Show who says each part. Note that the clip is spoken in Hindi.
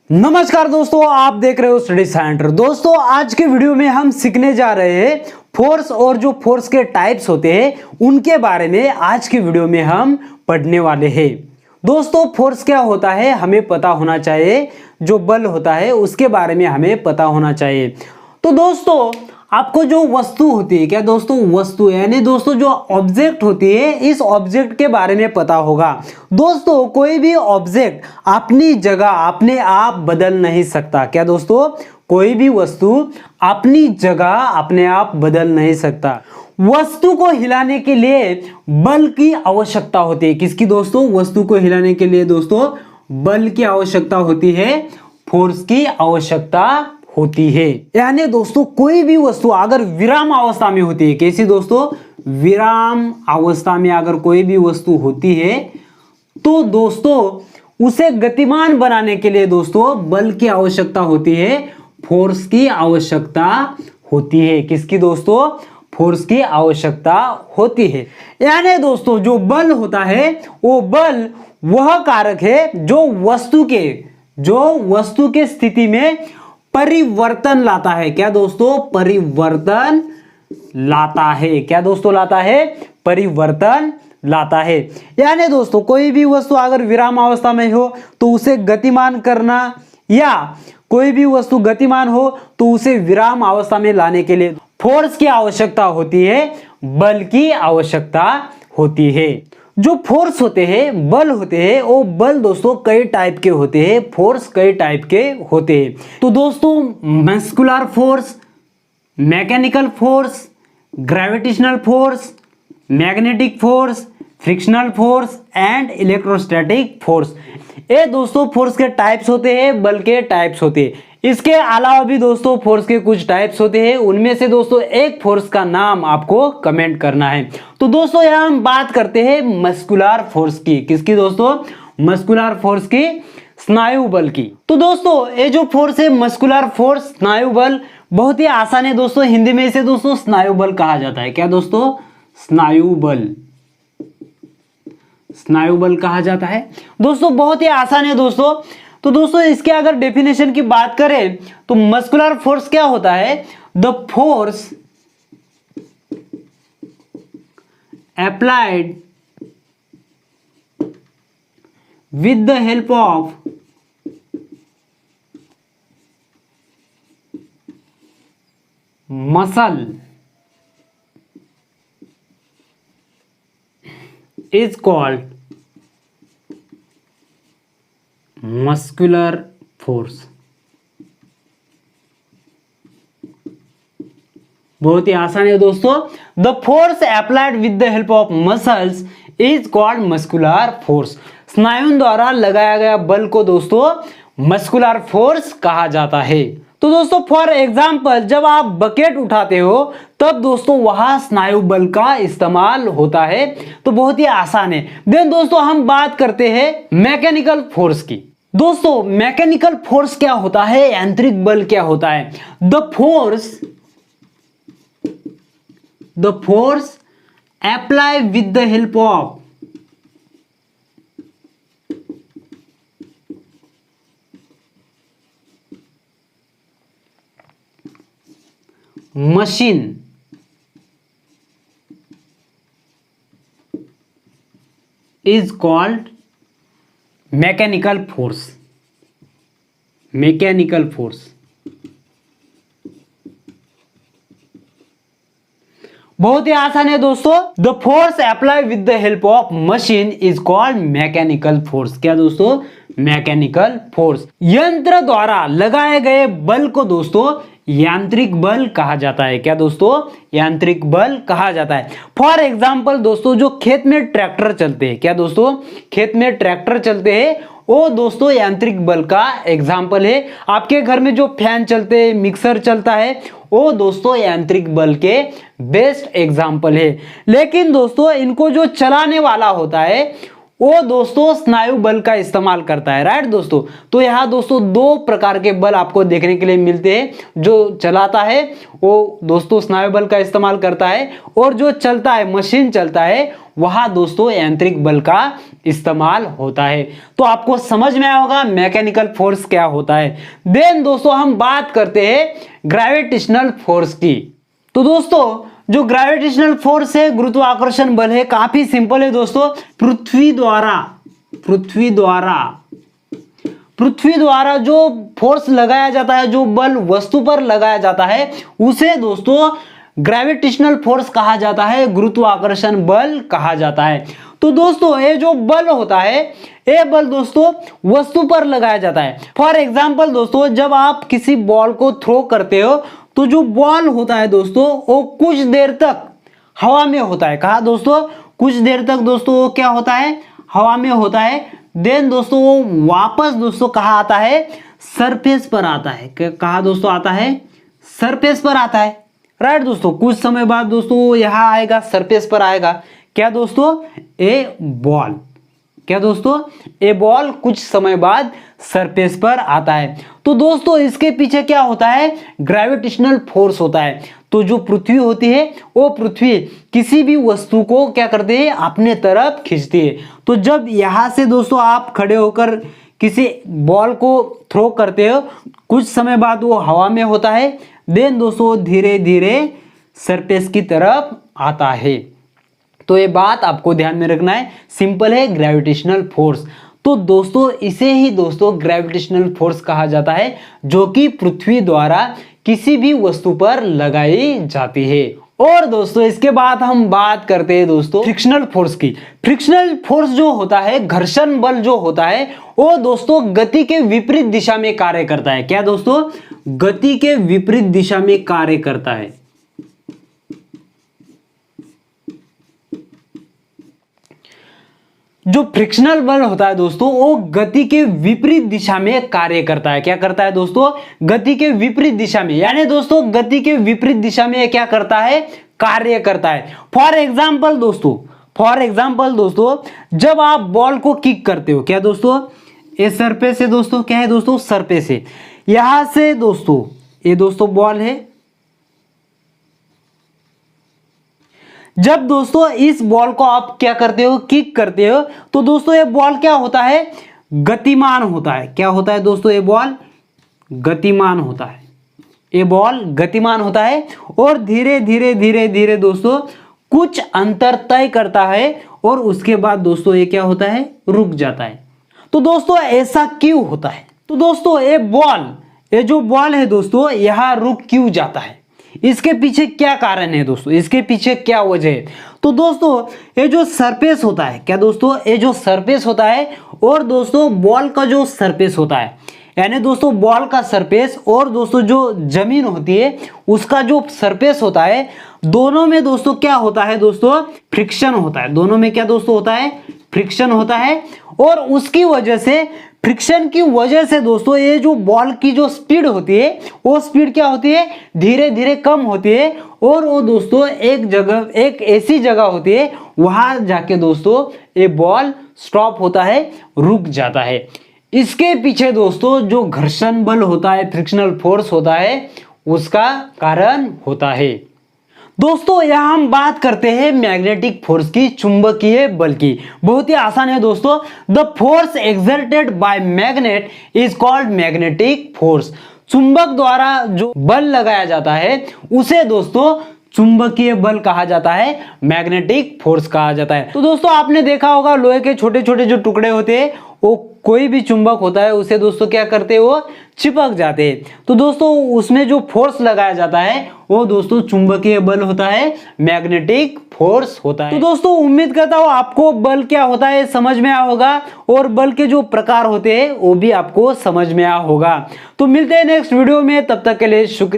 Speaker 1: नमस्कार दोस्तों, आप देख रहे हो स्टडी सेंटर। दोस्तों आज के वीडियो में हम सीखने जा रहे हैं फोर्स और जो फोर्स के टाइप्स होते हैं उनके बारे में आज की वीडियो में हम पढ़ने वाले हैं। दोस्तों फोर्स क्या होता है हमें पता होना चाहिए, जो बल होता है उसके बारे में हमें पता होना चाहिए। तो दोस्तों आपको जो वस्तु होती है, क्या दोस्तों वस्तु यानी दोस्तों जो ऑब्जेक्ट होती है, इस ऑब्जेक्ट के बारे में पता होगा। दोस्तों कोई भी ऑब्जेक्ट अपनी जगह अपने आप बदल नहीं सकता। क्या दोस्तों कोई भी वस्तु अपनी जगह अपने आप बदल नहीं सकता। वस्तु को हिलाने के लिए बल की आवश्यकता होती है। किसकी दोस्तों? वस्तु को हिलाने के लिए दोस्तों बल की आवश्यकता होती है, फोर्स की आवश्यकता होती है। यानी दोस्तों कोई भी वस्तु अगर विराम अवस्था में होती है, कैसी दोस्तों? विराम अवस्था में अगर कोई भी वस्तु होती है तो दोस्तों उसे गतिमान बनाने के लिए दोस्तों बल की आवश्यकता होती है, फोर्स की आवश्यकता होती है। किसकी दोस्तों? फोर्स की आवश्यकता होती है। यानी दोस्तों जो बल होता है वो बल वह कारक है जो वस्तु के स्थिति में परिवर्तन लाता है। क्या दोस्तों? परिवर्तन लाता है। क्या दोस्तों लाता है? परिवर्तन लाता है। यानी दोस्तों कोई भी वस्तु अगर विराम अवस्था में हो तो उसे गतिमान करना, या कोई भी वस्तु गतिमान हो तो उसे विराम अवस्था में लाने के लिए फोर्स की आवश्यकता होती है, बल की आवश्यकता होती है। जो फोर्स होते हैं, बल होते हैं, वो बल दोस्तों कई टाइप के होते हैं, फोर्स कई टाइप के होते हैं। तो दोस्तों muscular force, mechanical force, gravitational force, magnetic force, frictional force and electrostatic force, ये दोस्तों फोर्स के टाइप्स होते हैं, बल के टाइप्स होते हैं। इसके अलावा भी दोस्तों फोर्स के कुछ टाइप्स होते हैं, उनमें से दोस्तों एक फोर्स का नाम आपको कमेंट करना है। तो दोस्तों यहां हम बात करते हैं मस्कुलर फोर्स की। किसकी दोस्तों? मस्कुलर फोर्स की, स्नायु बल की। तो दोस्तों ये जो फोर्स है मस्कुलर फोर्स, स्नायु बल, बहुत ही आसान है दोस्तों। हिंदी में इसे दोस्तों स्नायु बल कहा जाता है। क्या दोस्तों? स्नायु बल, स्नायु बल कहा जाता है। दोस्तों बहुत ही आसान है दोस्तों। तो दोस्तों इसके अगर डेफिनेशन की बात करें तो मस्कुलर फोर्स क्या होता है? The force applied with the help of muscle is called muscular force। बहुत ही आसान है दोस्तों। The force applied with the help of muscles is called muscular force. स्नायुओं द्वारा लगाया गया बल को दोस्तों मस्कुलर फोर्स कहा जाता है। तो दोस्तों फॉर एग्जाम्पल जब आप बकेट उठाते हो तब दोस्तों वहां स्नायु बल का इस्तेमाल होता है। तो बहुत ही आसान है। देन दोस्तों हम बात करते हैं मैकेनिकल फोर्स की। दोस्तों मैकेनिकल फोर्स क्या होता है? यांत्रिक बल क्या होता है? The force apply with the help of machine is called mechanical force. Mechanical force बहुत ही आसान है दोस्तों। The force apply with the help of machine is called mechanical force. क्या दोस्तों? Mechanical force. यंत्र द्वारा लगाए गए बल को दोस्तों यांत्रिक बल कहा जाता है। क्या दोस्तों? यांत्रिक बल कहा जाता है। फॉर एग्जाम्पल दोस्तों जो खेत में ट्रैक्टर चलते हैं, क्या दोस्तों? खेत में ट्रैक्टर चलते हैं, वो दोस्तों यांत्रिक बल का एग्जाम्पल है। आपके घर में जो फैन चलते हैं, मिक्सर चलता है, वो दोस्तों यांत्रिक बल के बेस्ट एग्जाम्पल है। लेकिन दोस्तों इनको जो चलाने वाला होता है वो दोस्तों स्नायु बल का इस्तेमाल करता है, राइट दोस्तों। तो यहाँ दोस्तों दो प्रकार के बल आपको देखने के लिए मिलते हैं। जो चलाता है वो दोस्तों स्नायु बल का इस्तेमाल करता है, और जो चलता है, मशीन चलता है, वहां दोस्तों यांत्रिक बल का इस्तेमाल होता है। तो आपको समझ में आया होगा मैकेनिकल फोर्स क्या होता है। देन दोस्तों हम बात करते हैं ग्रेविटेशनल फोर्स की। तो दोस्तों जो ग्रेविटेशनल फोर्स है, गुरुत्वाकर्षण बल है, काफी सिंपल है दोस्तों। पृथ्वी द्वारा जो फोर्स लगाया जाता है, जो बल वस्तु पर लगाया जाता है, उसे दोस्तों ग्रेविटेशनल फोर्स कहा जाता है, गुरुत्वाकर्षण बल कहा जाता है। तो दोस्तों ये जो बल होता है, ये बल दोस्तों वस्तु पर लगाया जाता है। फॉर एग्जाम्पल दोस्तों जब आप किसी बॉल को थ्रो करते हो तो जो बॉल होता है दोस्तों वो कुछ देर तक हवा में होता है। कहा दोस्तों कुछ देर तक दोस्तों वो क्या होता है, हवा में होता है। देन दोस्तों वो वापस दोस्तों कहाँ आता है, सरफेस पर आता है। कहा दोस्तों आता है, सरफेस पर आता है। राइट दोस्तों, कुछ समय बाद दोस्तों वो यहाँ आएगा, सरफेस पर आएगा। क्या दोस्तों, ए बॉल, क्या दोस्तों, ए बॉल कुछ समय बाद सरफेस पर आता है। तो दोस्तों इसके पीछे क्या होता है, ग्रेविटेशनल फोर्स होता है। तो जो पृथ्वी होती है वो पृथ्वी किसी भी वस्तु को क्या करती है, अपने तरफ खींचती है। तो जब यहां से दोस्तों आप खड़े होकर किसी बॉल को थ्रो करते हो, कुछ समय बाद वो हवा में होता है। देन दोस्तों धीरे धीरे सरफेस की तरफ आता है। तो ये बात आपको ध्यान में रखना है, सिंपल है ग्रेविटेशनल फोर्स। तो दोस्तों इसे ही दोस्तों ग्रेविटेशनल फोर्स कहा जाता है, जो कि पृथ्वी द्वारा किसी भी वस्तु पर लगाई जाती है। और दोस्तों इसके बाद हम बात करते हैं दोस्तों फ्रिक्शनल फोर्स की। फ्रिक्शनल फोर्स जो होता है, घर्षण बल जो होता है, वो दोस्तों गति के विपरीत दिशा में कार्य करता है। क्या दोस्तों, गति के विपरीत दिशा में कार्य करता है। जो फ्रिक्शनल बल होता है दोस्तों वो गति के विपरीत दिशा में कार्य करता है। क्या करता है दोस्तों, गति के विपरीत दिशा में, यानी दोस्तों गति के विपरीत दिशा में क्या करता है, कार्य करता है। फॉर एग्जाम्पल दोस्तों जब आप बॉल को किक करते हो, क्या दोस्तों, ये सरफेस है दोस्तों, क्या है दोस्तों, सरफेस है। यहां से दोस्तों ये दोस्तों बॉल है। जब दोस्तों इस बॉल को आप क्या करते हो, किक करते हो, तो दोस्तों ये बॉल क्या होता है, गतिमान होता है। क्या होता है दोस्तों, ये बॉल गतिमान होता है। ये बॉल गतिमान होता है और धीरे धीरे दोस्तों कुछ अंतर तय करता है और उसके बाद दोस्तों ये क्या होता है, रुक जाता है। तो दोस्तों ऐसा क्यों होता है, तो दोस्तों ये जो बॉल है दोस्तों यहां रुक क्यों जाता है, इसके पीछे क्या कारण है दोस्तों, इसके पीछे क्या वजह है। तो दोस्तों ये जो सरफेस होता है, क्या दोस्तों, ये जो सरफेस होता है और दोस्तों बॉल का जो सरफेस होता है, यानी दोस्तों बॉल का सरफेस और दोस्तों जो जमीन होती है उसका जो सरफेस होता है, दोनों में दोस्तों क्या होता है दोस्तों, फ्रिक्शन होता है। दोनों में क्या दोस्तों होता है, फ्रिक्शन होता है। और उसकी वजह से, फ्रिक्शन की वजह से दोस्तों ये जो बॉल की जो स्पीड होती है वो स्पीड क्या होती है, धीरे धीरे कम होती है और वो दोस्तों एक ऐसी जगह होती है वहां जाके दोस्तों ये बॉल स्टॉप होता है, रुक जाता है। इसके पीछे दोस्तों जो घर्षण बल होता है, फ्रिक्शनल फोर्स होता है, उसका कारण होता है। दोस्तों यहां हम बात करते हैं मैग्नेटिक फोर्स की, चुंबकीय बल की। बहुत ही आसान है दोस्तों। The force exerted by magnet is called magnetic force. चुंबक द्वारा जो बल लगाया जाता है उसे दोस्तों चुंबकीय बल कहा जाता है, मैग्नेटिक फोर्स कहा जाता है। तो दोस्तों आपने देखा होगा लोहे के छोटे छोटे जो टुकड़े होते हैं वो कोई भी चुंबक होता है उसे दोस्तों क्या करते हैं, वो चिपक जाते हैं। तो दोस्तों उसमें जो फोर्स लगाया जाता है वो दोस्तों चुंबकीय बल होता है, मैग्नेटिक फोर्स होता है। तो दोस्तों उम्मीद करता हूं आपको बल क्या होता है समझ में आया होगा और बल के जो प्रकार होते हैं वो भी आपको समझ में आया होगा। तो मिलते हैं नेक्स्ट वीडियो में, तब तक के लिए शुक्रिया।